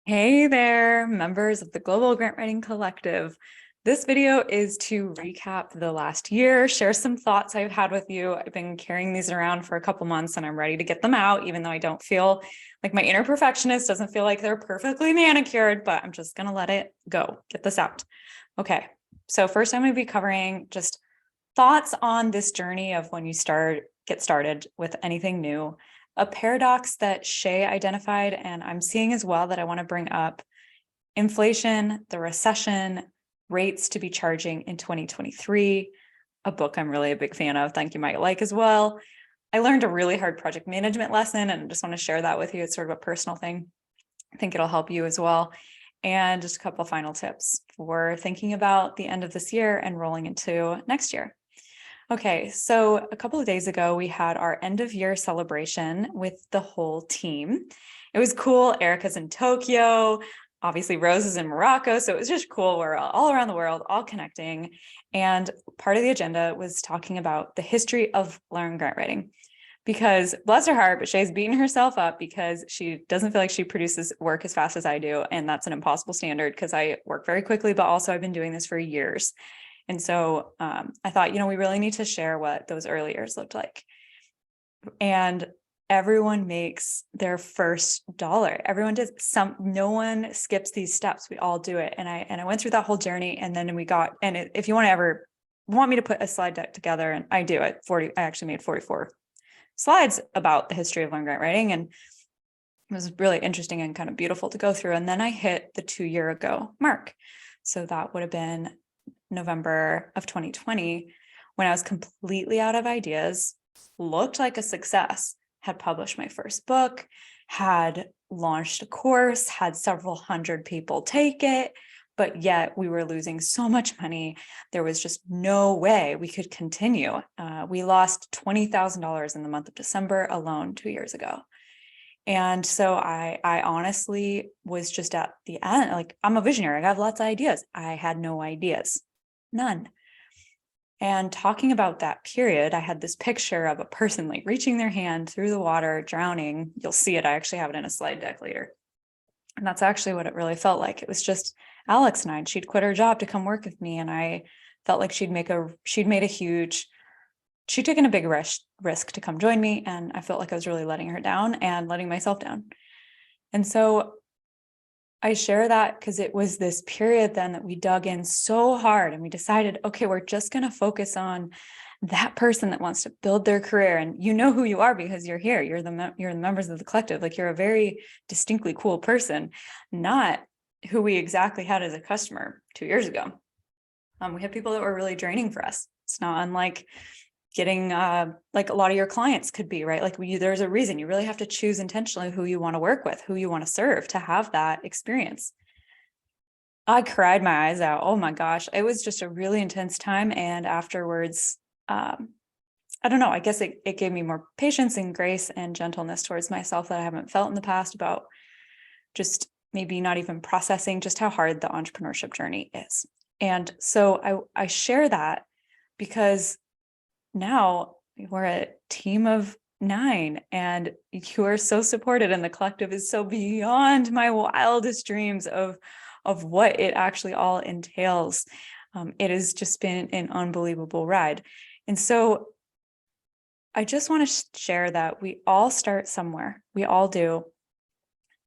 Hey there, members of the Global Grant Writing Collective. This video is to recap the last year, share some thoughts I've had with you. I've been carrying these around for a couple months and I'm ready to get them out, even though I don't feel like my inner perfectionist doesn't feel like they're perfectly manicured, but I'm just going to let it go, get this out. Okay, so first I'm going to be covering just thoughts on this journey of when you get started with anything new. A paradox that Shay identified, and I'm seeing as well that I want to bring up: inflation, the recession, rates to be charging in 2023, a book I'm really a big fan of. Thank you, might like as well. I learned a really hard project management lesson and I just want to share that with you. It's sort of a personal thing. I think it'll help you as well. And just a couple of final tips for thinking about the end of this year and rolling into next year. Okay, so a couple of days ago, we had our end of year celebration with the whole team. It was cool. Erica's in Tokyo. Obviously, Rose is in Morocco. So it was just cool. We're all around the world, all connecting. And part of the agenda was talking about the history of learn grant writing. Because bless her heart, but Shay's beating herself up because she doesn't feel like she produces work as fast as I do. And that's an impossible standard because I work very quickly, but also I've been doing this for years. And so I thought, we really need to share what those early years looked like. And everyone makes their first dollar. Everyone does no one skips these steps. We all do it. And I went through that whole journey, and then if you want to ever want me to put a slide deck together, and I do it, I actually made 44 slides about the history of learn grant writing. And it was really interesting and kind of beautiful to go through. And then I hit the 2-year ago mark. So that would have been November of 2020, when I was completely out of ideas, looked like a success, had published my first book, had launched a course, had several hundred people take it, but yet we were losing so much money. There was just no way we could continue. We lost $20,000 in the month of December alone 2 years ago. And so I honestly was just at the end, like, I'm a visionary. I have lots of ideas. I had no ideas, none. And talking about that period, I had this picture of a person like reaching their hand through the water, drowning. You'll see it. I actually have it in a slide deck later. And that's actually what it really felt like. It was just Alex and I, and she'd quit her job to come work with me. And I felt like she'd taken a big risk to come join me. And I felt like I was really letting her down and letting myself down. And so I share that because it was this period then that we dug in so hard and we decided, okay, we're just going to focus on that person that wants to build their career. And you know who you are because you're here. You're the members of the collective. Like, you're a very distinctly cool person, not who we exactly had as a customer 2 years ago. We had people that were really draining for us. It's not unlike getting like a lot of your clients could be, right? Like, there's a reason you really have to choose intentionally who you want to work with, who you want to serve to have that experience. I cried my eyes out. Oh my gosh. It was just a really intense time. And afterwards, I don't know, I guess it gave me more patience and grace and gentleness towards myself that I haven't felt in the past, about just maybe not even processing just how hard the entrepreneurship journey is. And so I share that because now we're a team of 9 and you are so supported, and the collective is so beyond my wildest dreams of what it actually all entails. It has just been an unbelievable ride. And so I just want to share that we all start somewhere. We all do.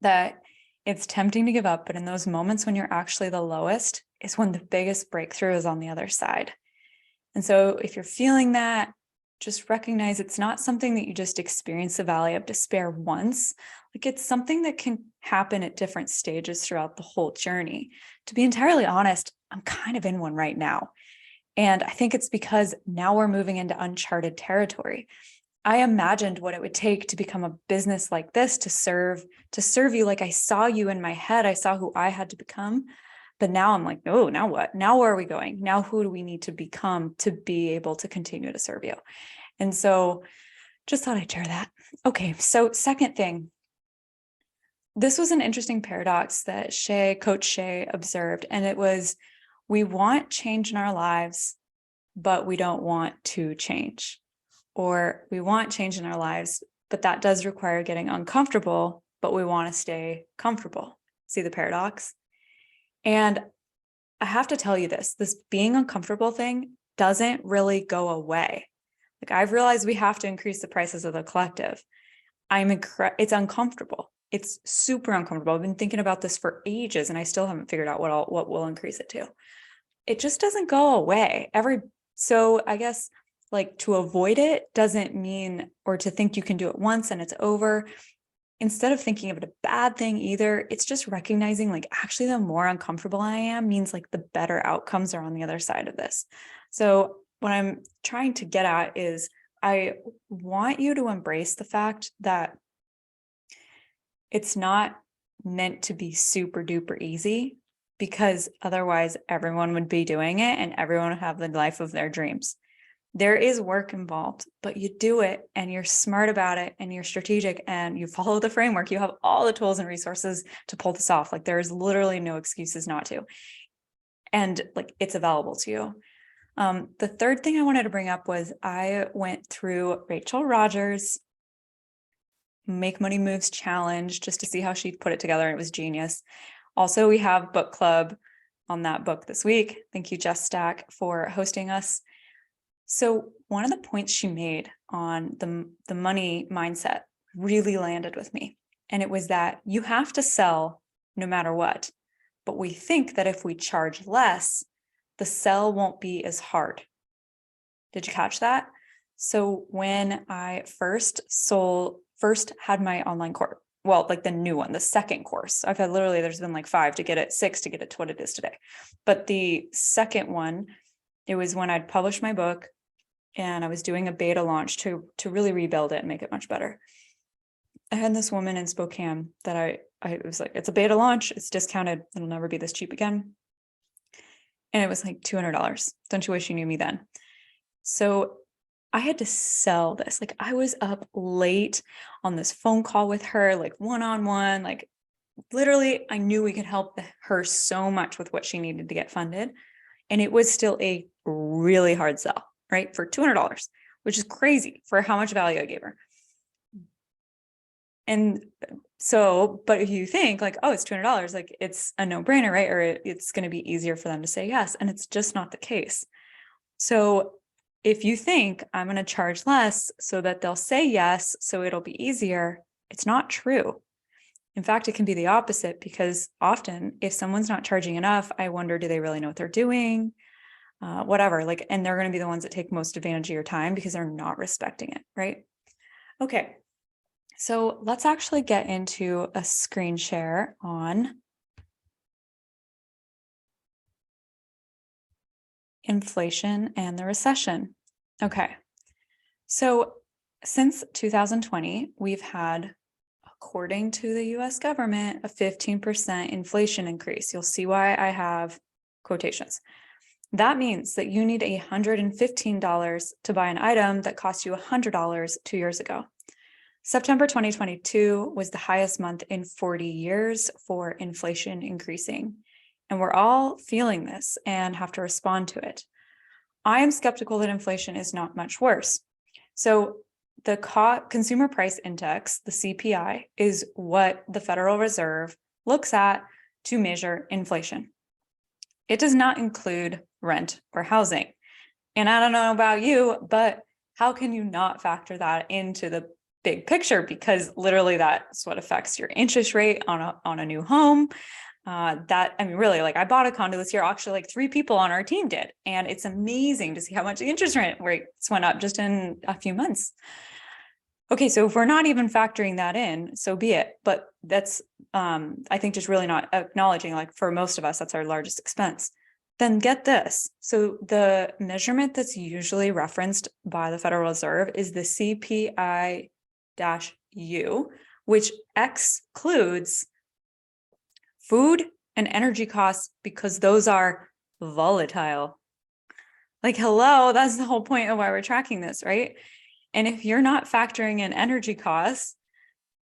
That it's tempting to give up, but in those moments when you're actually the lowest is when the biggest breakthrough is on the other side. And so if you're feeling that, just recognize it's not something that you just experience the valley of despair once. Like, it's something that can happen at different stages throughout the whole journey. To be entirely honest, I'm kind of in one right now. And I think it's because now we're moving into uncharted territory. I imagined what it would take to become a business like this, to serve you. Like, I saw you in my head. I saw who I had to become. But now I'm like, oh, now what? Now where are we going? Now who do we need to become to be able to continue to serve you? And so just thought I'd share that. Okay, so second thing. This was an interesting paradox that Coach Shay observed, and it was, we want change in our lives, but we don't want to change. Or we want change in our lives, but that does require getting uncomfortable, but we want to stay comfortable. See the paradox? And I have to tell you this being uncomfortable thing doesn't really go away. Like I've realized we have to increase the prices of the collective. It's uncomfortable. It's super uncomfortable. I've been thinking about this for ages and I still haven't figured out what will increase it to. It just doesn't go away. So I guess like to avoid it doesn't mean, or to think you can do it once and it's over. Instead of thinking of it a bad thing either, it's just recognizing like actually the more uncomfortable I am means like the better outcomes are on the other side of this. So what I'm trying to get at is I want you to embrace the fact that it's not meant to be super duper easy, because otherwise everyone would be doing it and everyone would have the life of their dreams. There is work involved, but you do it and you're smart about it and you're strategic and you follow the framework. You have all the tools and resources to pull this off. Like there is literally no excuses not to. And like it's available to you. The third thing I wanted to bring up was I went through Rachel Rogers' Make Money Moves challenge just to see how she put it together. And it was genius. Also, we have book club on that book this week. Thank you, Jess Stack, for hosting us. So one of the points she made on the money mindset really landed with me. And it was that you have to sell no matter what. But we think that if we charge less, the sell won't be as hard. Did you catch that? So when I first had my online course, well, like the new one, the second course, I've had literally, there's been like 5 to get it, 6 to get it to what it is today. But the second one, it was when I'd published my book and I was doing a beta launch to really rebuild it and make it much better. I had this woman in Spokane that I was like, it's a beta launch, it's discounted, it'll never be this cheap again. And it was like $200. Don't you wish you knew me then? So I had to sell this. Like I was up late on this phone call with her, like one-on-one, like literally I knew we could help her so much with what she needed to get funded. And it was still a really hard sell, right? For $200, which is crazy for how much value I gave her. And so, but if you think like, oh, it's $200, like it's a no-brainer, right? Or it's going to be easier for them to say yes. And it's just not the case. So if you think I'm going to charge less so that they'll say yes, so it'll be easier, it's not true. In fact, it can be the opposite, because often if someone's not charging enough, I wonder, do they really know what they're doing? Whatever, like, and they're going to be the ones that take most advantage of your time because they're not respecting it, right? Okay. So let's actually get into a screen share on inflation and the recession. Okay. So since 2020, we've had, according to the US government, a 15% inflation increase. You'll see why I have quotations. That means that you need $115 to buy an item that cost you $100 2 years ago. September 2022 was the highest month in 40 years for inflation increasing. And we're all feeling this and have to respond to it. I am skeptical that inflation is not much worse. So the Consumer Price Index, the CPI, is what the Federal Reserve looks at to measure inflation. It does not include rent or housing. And I don't know about you, but how can you not factor that into the big picture? Because literally that's what affects your interest rate on a new home. Really, like I bought a condo this year, actually like 3 people on our team did. And it's amazing to see how much the interest rates went up just in a few months. Okay, so if we're not even factoring that in, so be it. But that's, I think, just really not acknowledging, like for most of us, that's our largest expense. Then get this. So the measurement that's usually referenced by the Federal Reserve is the CPI-U, which excludes food and energy costs because those are volatile. Like, hello, that's the whole point of why we're tracking this, right? And if you're not factoring in energy costs,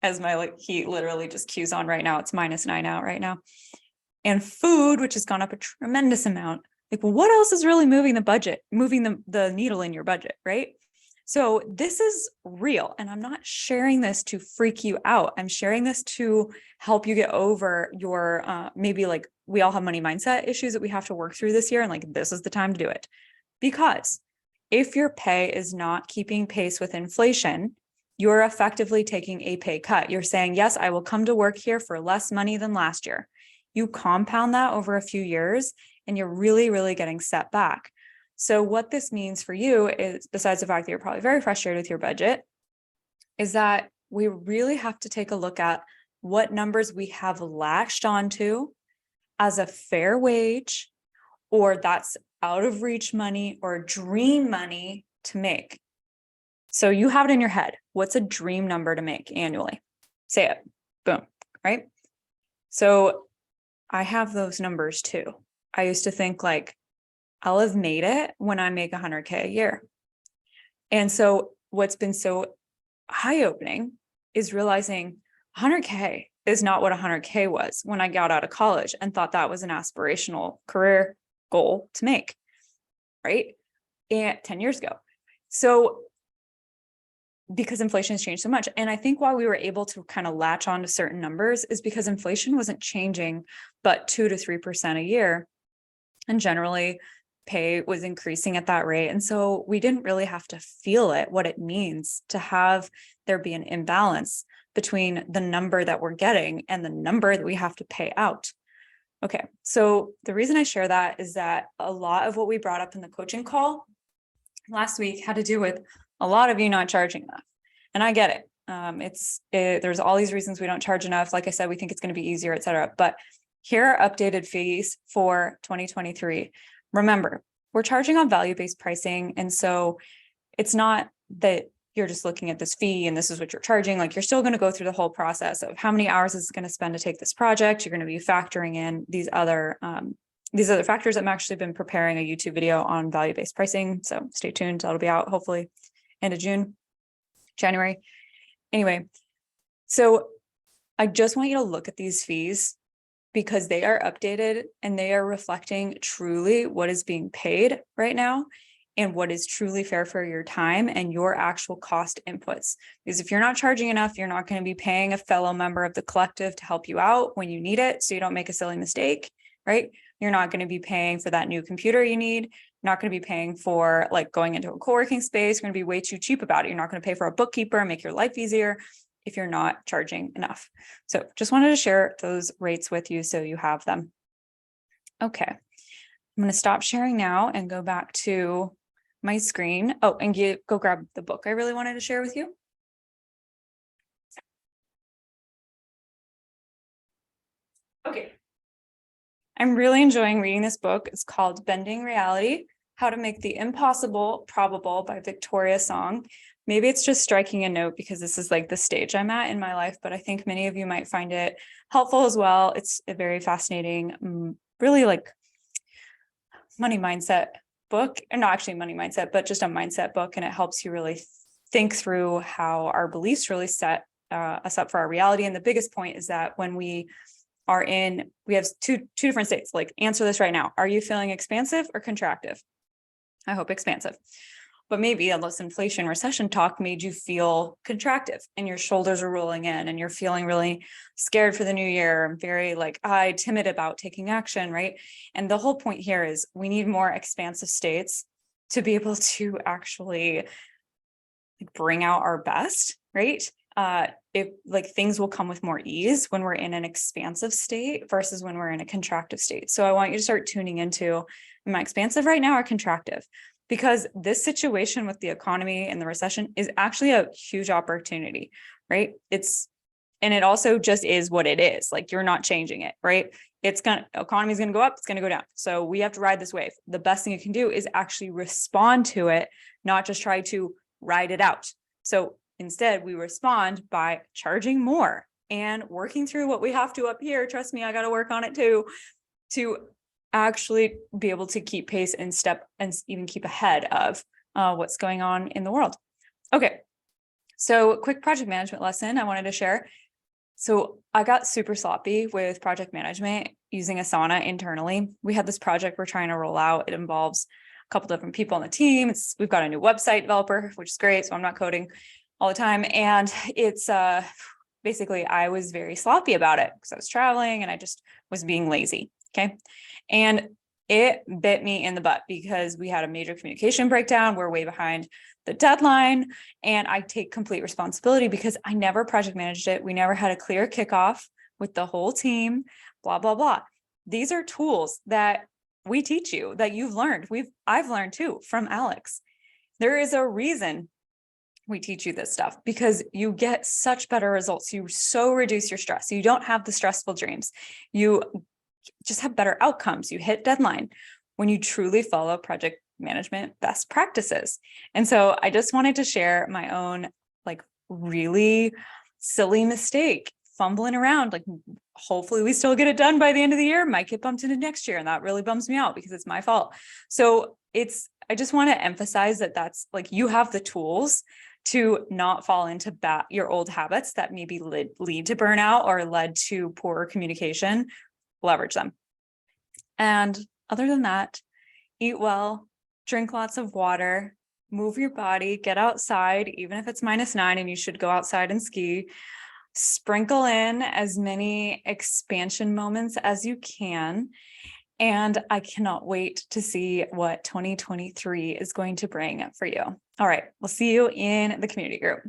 as my heat literally just cues on right now, it's -9 out right now, and food, which has gone up a tremendous amount, like, well, what else is really moving the budget, moving the needle in your budget, right? So this is real, and I'm not sharing this to freak you out. I'm sharing this to help you get over your maybe like we all have money mindset issues that we have to work through this year, and like this is the time to do it. Because if your pay is not keeping pace with inflation, you're effectively taking a pay cut. You're saying, yes, I will come to work here for less money than last year. You compound that over a few years, and you're really, really getting set back. So what this means for you is, besides the fact that you're probably very frustrated with your budget, is that we really have to take a look at what numbers we have latched onto as a fair wage, or that's out of reach money or dream money to make. So you have it in your head. What's a dream number to make annually? Say it. Boom. Right? So I have those numbers too. I used to think like, I'll have made it when I make 100K a year. And so what's been so eye-opening is realizing 100K is not what 100K was when I got out of college and thought that was an aspirational career goal to make, right? And 10 years ago. So because inflation has changed so much. And I think why we were able to kind of latch on to certain numbers is because inflation wasn't changing, but 2 to 3% a year. And generally pay was increasing at that rate. And so we didn't really have to feel it, what it means to have there be an imbalance between the number that we're getting and the number that we have to pay out. Okay, so the reason I share that is that a lot of what we brought up in the coaching call last week had to do with a lot of you not charging enough. And I get it. There's all these reasons we don't charge enough. Like I said, we think it's going to be easier, et cetera. But here are updated fees for 2023. Remember, we're charging on value-based pricing. And so it's not that you're just looking at this fee and this is what you're charging. Like you're still going to go through the whole process of how many hours is it going to spend to take this project. You're going to be factoring in these other factors. I've actually been preparing a YouTube video on value-based pricing. So stay tuned. That'll be out hopefully end of January. Anyway, so I just want you to look at these fees because they are updated and they are reflecting truly what is being paid right now and what is truly fair for your time and your actual cost inputs. Because if you're not charging enough, you're not going to be paying a fellow member of the collective to help you out when you need it, so you don't make a silly mistake, right? You're not going to be paying for that new computer you need. You're not going to be paying for like going into a co-working space. You're going to be way too cheap about it. You're not going to pay for a bookkeeper and make your life easier if you're not charging enough. So just wanted to share those rates with you so you have them. Okay, I'm going to stop sharing now and go back to my screen. Oh, and go grab the book I really wanted to share with you. Okay. I'm really enjoying reading this book. It's called Bending Reality: How to Make the Impossible Probable by Victoria Song. Maybe it's just striking a note because this is like the stage I'm at in my life, but I think many of you might find it helpful as well. It's a very fascinating, really like money mindset book, and not actually money mindset, but just a mindset book. And it helps you really think through how our beliefs really set us up for our reality. And the biggest point is that when we have two different states. Like, answer this right now. Are you feeling expansive or contractive? I hope expansive. But maybe all this inflation recession talk made you feel contractive and your shoulders are rolling in and you're feeling really scared for the new year, very like timid about taking action, right? And the whole point here is we need more expansive states to be able to actually bring out our best, right? If like things will come with more ease when we're in an expansive state versus when we're in a contractive state. So I want you to start tuning into, am I expansive right now or contractive? Because this situation with the economy and the recession is actually a huge opportunity, right? And it also just is what it is. Like, you're not changing it, right? Economy is going to go up, it's going to go down. So we have to ride this wave. The best thing you can do is actually respond to it, not just try to ride it out. So instead, we respond by charging more and working through what we have to up here. Trust me, I got to work on it too, to actually be able to keep pace and step and even keep ahead of what's going on in the world. Okay, so quick project management lesson I wanted to share. So I got super sloppy with project management using Asana internally. We had this project we're trying to roll out. It involves couple different people on the team. We've got a new website developer, which is great. So I'm not coding all the time. And it's basically I was very sloppy about it because I was traveling and I just was being lazy. Okay. And it bit me in the butt because we had a major communication breakdown. We're way behind the deadline, and I take complete responsibility because I never project managed it. We never had a clear kickoff with the whole team, blah, blah, blah. These are tools that we teach you that you've learned. I've learned too from Alex. There is a reason we teach you this stuff because you get such better results. You so reduce your stress. You don't have the stressful dreams. You just have better outcomes. You hit deadline when you truly follow project management best practices. And so I just wanted to share my own like really silly mistake, fumbling around. Like hopefully we still get it done by the end of the year, might get bumped into next year. And that really bums me out because it's my fault. So I just want to emphasize that that's like, you have the tools to not fall into your old habits that maybe lead to burnout or led to poor communication. Leverage them. And other than that, eat well, drink lots of water, move your body, get outside, even if it's -9 and you should go outside and ski. Sprinkle in as many expansion moments as you can. And I cannot wait to see what 2023 is going to bring for you. All right, we'll see you in the community group.